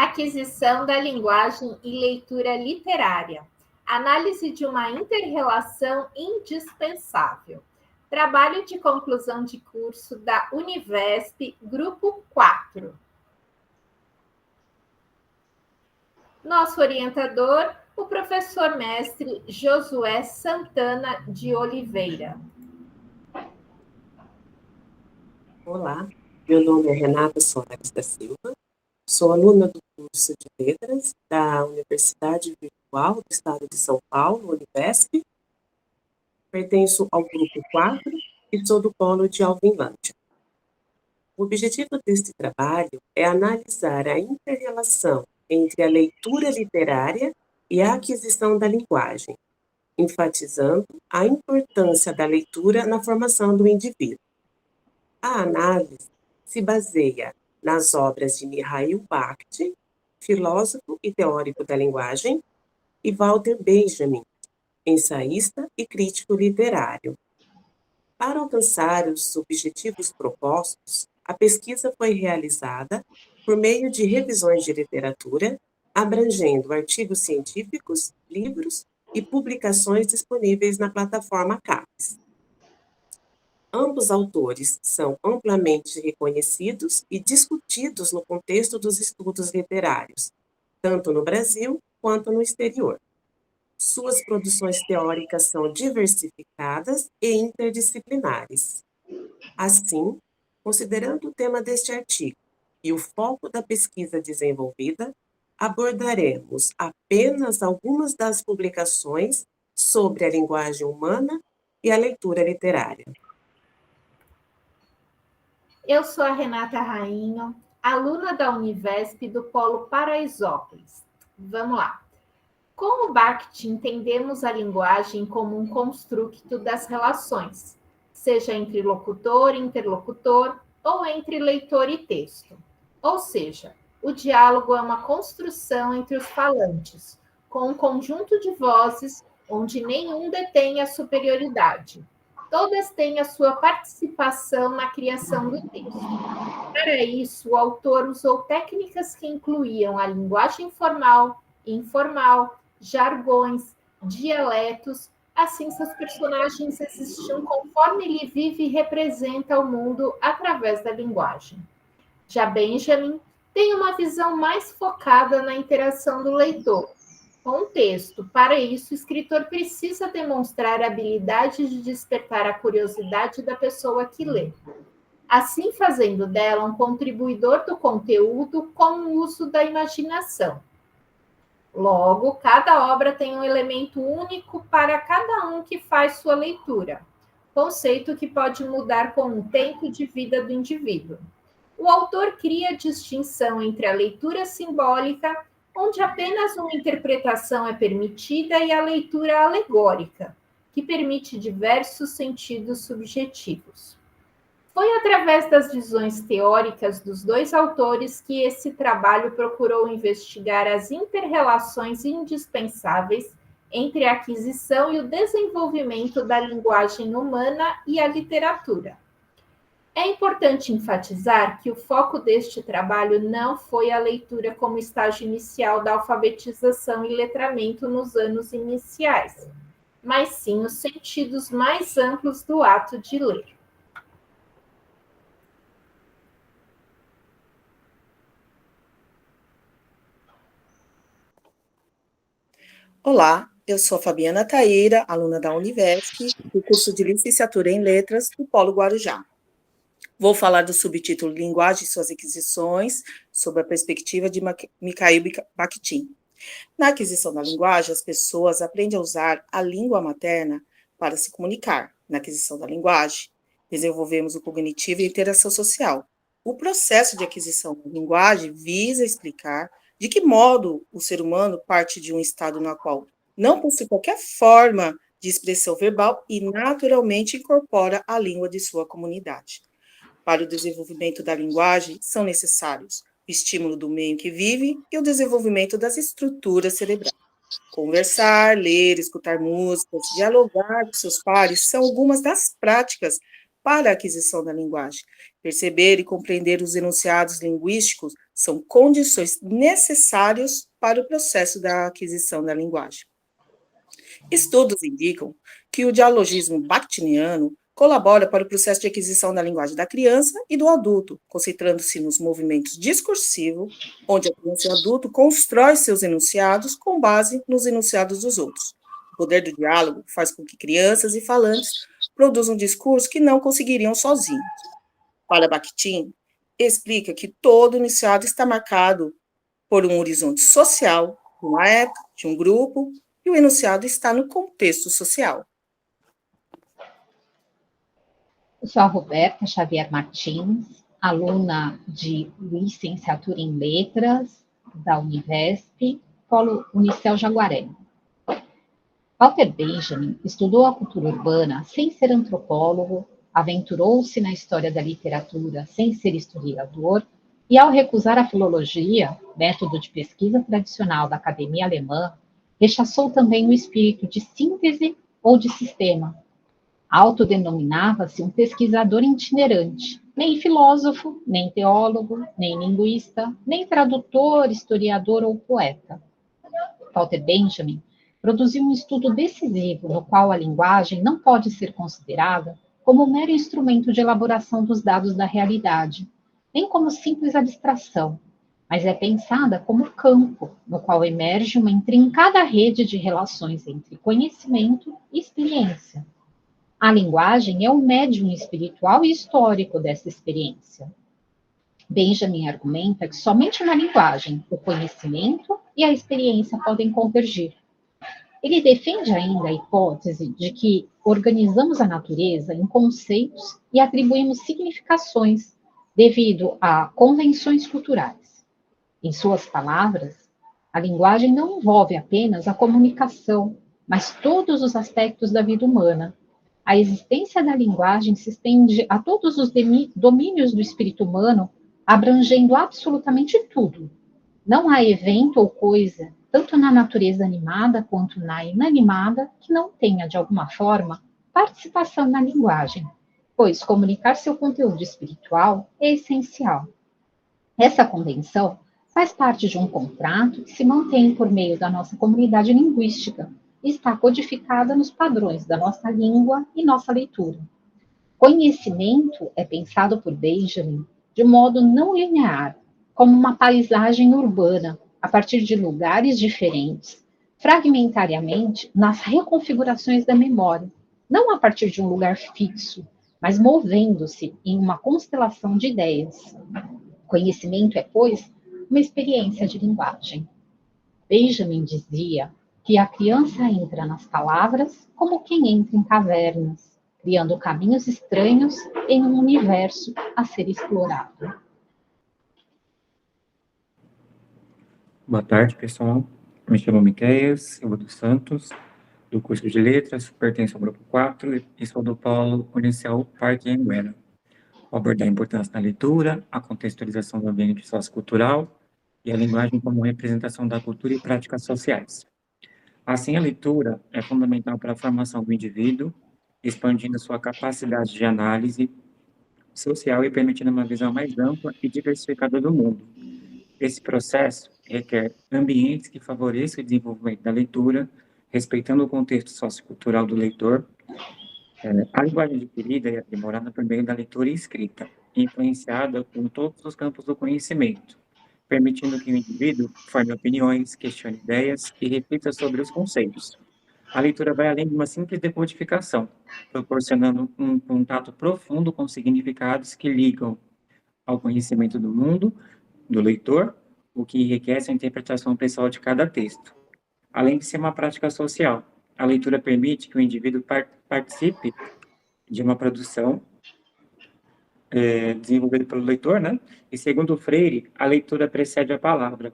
Aquisição da linguagem e leitura literária. Análise de uma inter-relação indispensável. Trabalho de conclusão de curso da Univesp, Grupo 4. Nosso orientador, o professor mestre Josué Santana de Oliveira. Olá, meu nome é Renata Soares da Silva, sou aluna do curso de Letras da Universidade Virtual do Estado de São Paulo, Univesp. Pertenço ao grupo 4 e sou do polo de Alvinlândia. O objetivo deste trabalho é analisar a inter-relação entre a leitura literária e a aquisição da linguagem, enfatizando a importância da leitura na formação do indivíduo. A análise se baseia nas obras de Mikhail Bakhtin, filósofo e teórico da linguagem, e Walter Benjamin, ensaísta e crítico literário. Para alcançar os objetivos propostos, a pesquisa foi realizada por meio de revisões de literatura, abrangendo artigos científicos, livros e publicações disponíveis na plataforma CAPES. Ambos autores são amplamente reconhecidos e discutidos no contexto dos estudos literários, tanto no Brasil quanto no exterior. Suas produções teóricas são diversificadas e interdisciplinares. Assim, considerando o tema deste artigo e o foco da pesquisa desenvolvida, abordaremos apenas algumas das publicações sobre a linguagem humana e a leitura literária. Eu sou a Renata Rainho, aluna da Univesp do Polo Paraisópolis. Vamos lá. Como Bakhtin, entendemos a linguagem como um construto das relações, seja entre locutor e interlocutor ou entre leitor e texto. Ou seja, o diálogo é uma construção entre os falantes, com um conjunto de vozes onde nenhum detém a superioridade. Todas têm a sua participação na criação do texto. Para isso, o autor usou técnicas que incluíam a linguagem formal, informal, jargões, dialetos, assim seus personagens existiam conforme ele vive e representa o mundo através da linguagem. Já Benjamin tem uma visão mais focada na interação do leitor com o texto. Para isso, o escritor precisa demonstrar a habilidade de despertar a curiosidade da pessoa que lê, assim fazendo dela um contribuidor do conteúdo com o uso da imaginação. Logo, cada obra tem um elemento único para cada um que faz sua leitura, conceito que pode mudar com o tempo de vida do indivíduo. O autor cria distinção entre a leitura simbólica, onde apenas uma interpretação é permitida, e a leitura alegórica, que permite diversos sentidos subjetivos. Foi através das visões teóricas dos dois autores que esse trabalho procurou investigar as inter-relações indispensáveis entre a aquisição e o desenvolvimento da linguagem humana e a literatura. É importante enfatizar que o foco deste trabalho não foi a leitura como estágio inicial da alfabetização e letramento nos anos iniciais, mas sim os sentidos mais amplos do ato de ler. Olá, eu sou a Fabiana Taíra, aluna da Univesp, do curso de Licenciatura em Letras do Polo Guarujá. Vou falar do subtítulo Linguagem e suas aquisições, sob a perspectiva de Mikhail Bakhtin. Na aquisição da linguagem, as pessoas aprendem a usar a língua materna para se comunicar. Na aquisição da linguagem, desenvolvemos o cognitivo e a interação social. O processo de aquisição da linguagem visa explicar de que modo o ser humano parte de um estado no qual não possui qualquer forma de expressão verbal e naturalmente incorpora a língua de sua comunidade. Para o desenvolvimento da linguagem, são necessários o estímulo do meio em que vive e o desenvolvimento das estruturas cerebrais. Conversar, ler, escutar músicas, dialogar com seus pares são algumas das práticas para a aquisição da linguagem. Perceber e compreender os enunciados linguísticos são condições necessárias para o processo da aquisição da linguagem. Estudos indicam que o dialogismo bakhtiniano colabora para o processo de aquisição da linguagem da criança e do adulto, concentrando-se nos movimentos discursivos, onde a criança e o adulto constrói seus enunciados com base nos enunciados dos outros. O poder do diálogo faz com que crianças e falantes produzam um discurso que não conseguiriam sozinhos. Para Bakhtin, explica que todo enunciado está marcado por um horizonte social, de uma época, de um grupo, e o enunciado está no contexto social. Eu sou a Roberta Xavier Martins, aluna de licenciatura em Letras da Univesp, Polo Unicel Jaguaré. Walter Benjamin estudou a cultura urbana sem ser antropólogo, aventurou-se na história da literatura sem ser historiador, e ao recusar a filologia, método de pesquisa tradicional da academia alemã, rechaçou também o espírito de síntese ou de sistema. Autodenominava-se um pesquisador itinerante, nem filósofo, nem teólogo, nem linguista, nem tradutor, historiador ou poeta. Walter Benjamin produziu um estudo decisivo no qual a linguagem não pode ser considerada como um mero instrumento de elaboração dos dados da realidade, nem como simples abstração, mas é pensada como campo no qual emerge uma intrincada rede de relações entre conhecimento e experiência. A linguagem é o médium espiritual e histórico dessa experiência. Benjamin argumenta que somente na linguagem o conhecimento e a experiência podem convergir. Ele defende ainda a hipótese de que organizamos a natureza em conceitos e atribuímos significações devido a convenções culturais. Em suas palavras, a linguagem não envolve apenas a comunicação, mas todos os aspectos da vida humana. A existência da linguagem se estende a todos os domínios do espírito humano, abrangendo absolutamente tudo. Não há evento ou coisa, tanto na natureza animada quanto na inanimada, que não tenha, de alguma forma, participação na linguagem, pois comunicar seu conteúdo espiritual é essencial. Essa convenção faz parte de um contrato que se mantém por meio da nossa comunidade linguística e está codificada nos padrões da nossa língua e nossa leitura. Conhecimento é pensado por Benjamin de modo não linear, como uma paisagem urbana, a partir de lugares diferentes, fragmentariamente nas reconfigurações da memória, não a partir de um lugar fixo, mas movendo-se em uma constelação de ideias. Conhecimento é, pois, uma experiência de linguagem. Benjamin dizia que a criança entra nas palavras como quem entra em cavernas, criando caminhos estranhos em um universo a ser explorado. Boa tarde, pessoal. Me chamo Miqueias Silva dos Santos, do curso de Letras, pertenço ao grupo 4 e sou do Polo Unicel Parque Anguera. Vou abordar a importância da leitura, a contextualização do ambiente sociocultural e a linguagem como representação da cultura e práticas sociais. Assim, a leitura é fundamental para a formação do indivíduo, expandindo sua capacidade de análise social e permitindo uma visão mais ampla e diversificada do mundo. Esse processo requer ambientes que favoreçam o desenvolvimento da leitura, respeitando o contexto sociocultural do leitor. A linguagem adquirida e aprimorada por meio da leitura e escrita, influenciada por todos os campos do conhecimento, permitindo que o indivíduo forme opiniões, questione ideias e reflita sobre os conceitos. A leitura vai além de uma simples decodificação, proporcionando um contato profundo com significados que ligam ao conhecimento do mundo, do leitor, o que enriquece a interpretação pessoal de cada texto. Além de ser uma prática social, a leitura permite que o indivíduo participe de uma produção desenvolvida pelo leitor, né? E segundo Freire, a leitura precede a palavra,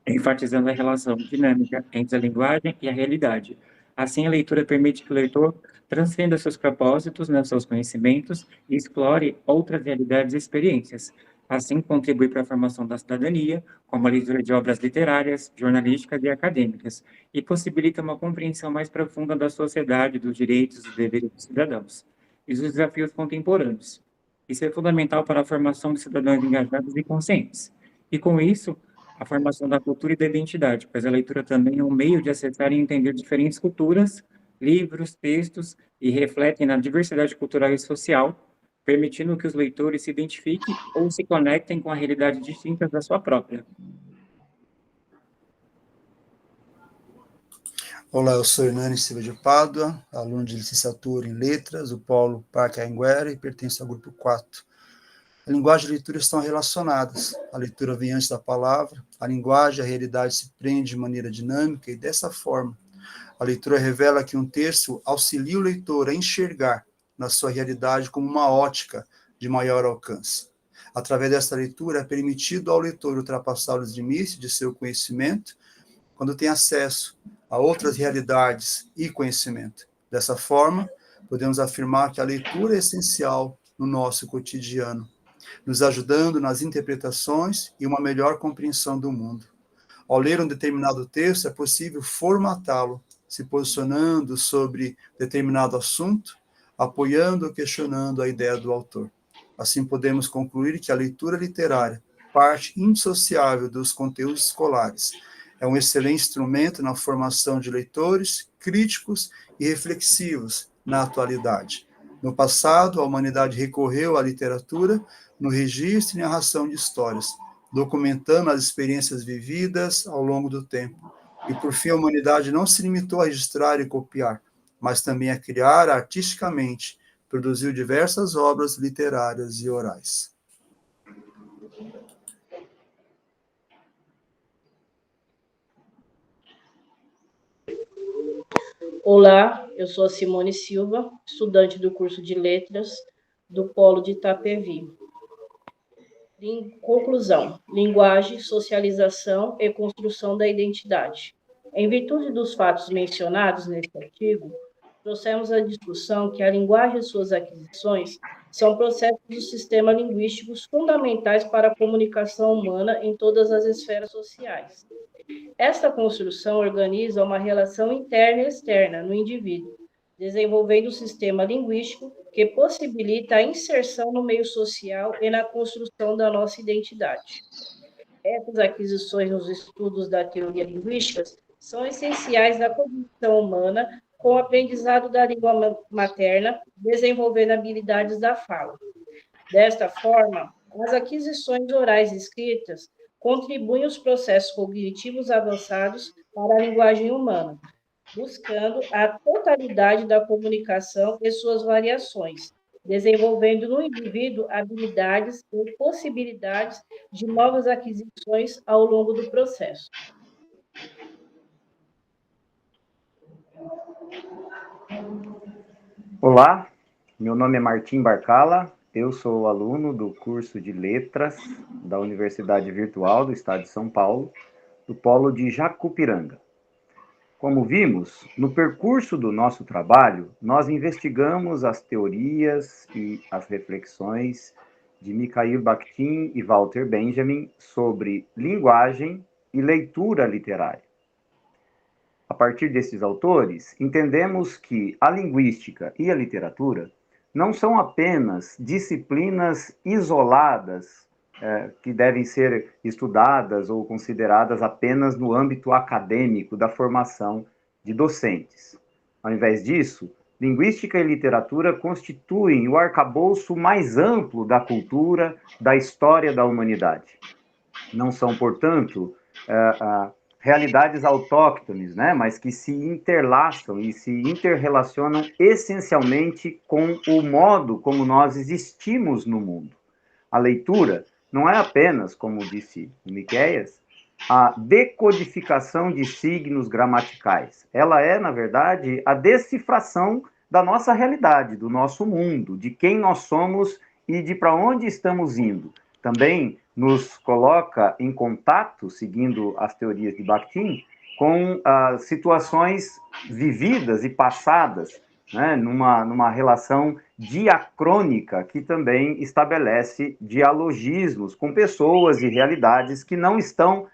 enfatizando a relação dinâmica entre a linguagem e a realidade. Assim, a leitura permite que o leitor transcenda seus propósitos, né, seus conhecimentos, e explore outras realidades e experiências. Assim, contribui para a formação da cidadania, como a leitura de obras literárias, jornalísticas e acadêmicas, e possibilita uma compreensão mais profunda da sociedade, dos direitos e deveres dos cidadãos. e os desafios contemporâneos. Isso é fundamental para a formação de cidadãos engajados e conscientes. E, com isso, a formação da cultura e da identidade, pois a leitura também é um meio de acessar e entender diferentes culturas, livros, textos, e refletem na diversidade cultural e social, permitindo que os leitores se identifiquem ou se conectem com a realidade distinta da sua própria. Olá, eu sou Hernani Silva de Pádua, aluno de licenciatura em Letras do Polo Parque Anhanguera e pertenço ao grupo 4. A linguagem e a leitura estão relacionadas. A leitura vem antes da palavra, a linguagem e a realidade se prendem de maneira dinâmica e dessa forma. A leitura revela que um texto auxilia o leitor a enxergar na sua realidade como uma ótica de maior alcance. Através desta leitura é permitido ao leitor ultrapassar os limites de seu conhecimento quando tem acesso a outras realidades e conhecimento. Dessa forma, podemos afirmar que a leitura é essencial no nosso cotidiano, nos ajudando nas interpretações e uma melhor compreensão do mundo. Ao ler um determinado texto, é possível formatá-lo, se posicionando sobre determinado assunto, apoiando ou questionando a ideia do autor. Assim, podemos concluir que a leitura literária, parte indissociável dos conteúdos escolares, é um excelente instrumento na formação de leitores críticos e reflexivos na atualidade. No passado, a humanidade recorreu à literatura no registro e narração de histórias, documentando as experiências vividas ao longo do tempo. E, por fim, a humanidade não se limitou a registrar e copiar, mas também a criar artisticamente, produziu diversas obras literárias e orais. Olá, eu sou a Simone Silva, estudante do curso de Letras do Polo de Itapevi. Em conclusão, linguagem, socialização e construção da identidade. Em virtude dos fatos mencionados neste artigo, trouxemos à discussão que a linguagem e suas aquisições são processos do sistema linguísticos fundamentais para a comunicação humana em todas as esferas sociais. Esta construção organiza uma relação interna e externa no indivíduo, desenvolvendo um sistema linguístico que possibilita a inserção no meio social e na construção da nossa identidade. Essas aquisições nos estudos da teoria linguística são essenciais da cognição humana com o aprendizado da língua materna, desenvolvendo habilidades da fala. Desta forma, as aquisições orais e escritas contribuem os processos cognitivos avançados para a linguagem humana, buscando a totalidade da comunicação e suas variações, desenvolvendo no indivíduo habilidades e possibilidades de novas aquisições ao longo do processo. Olá, meu nome é Martim Barcala, eu sou aluno do curso de Letras da Universidade Virtual do Estado de São Paulo, do Polo de Jacupiranga. Como vimos, no percurso do nosso trabalho, nós investigamos as teorias e as reflexões de Mikhail Bakhtin e Walter Benjamin sobre linguagem e leitura literária. A partir desses autores, entendemos que a linguística e a literatura não são apenas disciplinas isoladas que devem ser estudadas ou consideradas apenas no âmbito acadêmico da formação de docentes. Ao invés disso, linguística e literatura constituem o arcabouço mais amplo da cultura, da história da humanidade. Não são, portanto, realidades autóctones, né, mas que se interlaçam e se interrelacionam essencialmente com o modo como nós existimos no mundo. A leitura não é apenas, como disse o Miqueias, a decodificação de signos gramaticais. Ela é, na verdade, a decifração da nossa realidade, do nosso mundo, de quem nós somos e de para onde estamos indo. Também nos coloca em contato, seguindo as teorias de Bakhtin, com situações vividas e passadas, né, numa relação diacrônica que também estabelece dialogismos com pessoas e realidades que não estão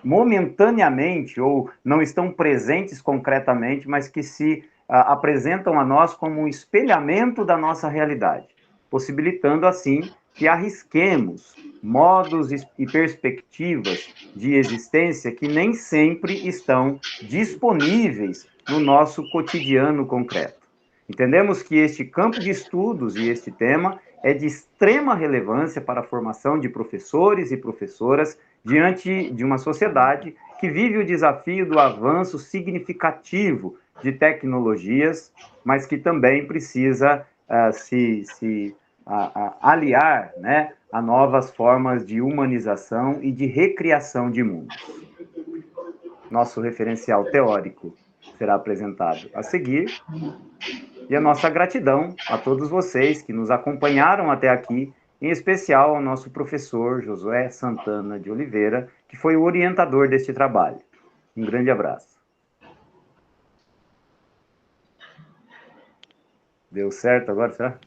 momentaneamente ou não estão presentes concretamente, mas que se apresentam a nós como um espelhamento da nossa realidade, possibilitando, assim, que arrisquemos modos e perspectivas de existência que nem sempre estão disponíveis no nosso cotidiano concreto. Entendemos que este campo de estudos e este tema é de extrema relevância para a formação de professores e professoras diante de uma sociedade que vive o desafio do avanço significativo de tecnologias, mas que também precisa se aliar, né, a novas formas de humanização e de recriação de mundos. Nosso referencial teórico será apresentado a seguir. E a nossa gratidão a todos vocês que nos acompanharam até aqui, em especial ao nosso professor Josué Santana de Oliveira, que foi o orientador deste trabalho. Um grande abraço. Deu certo agora, será?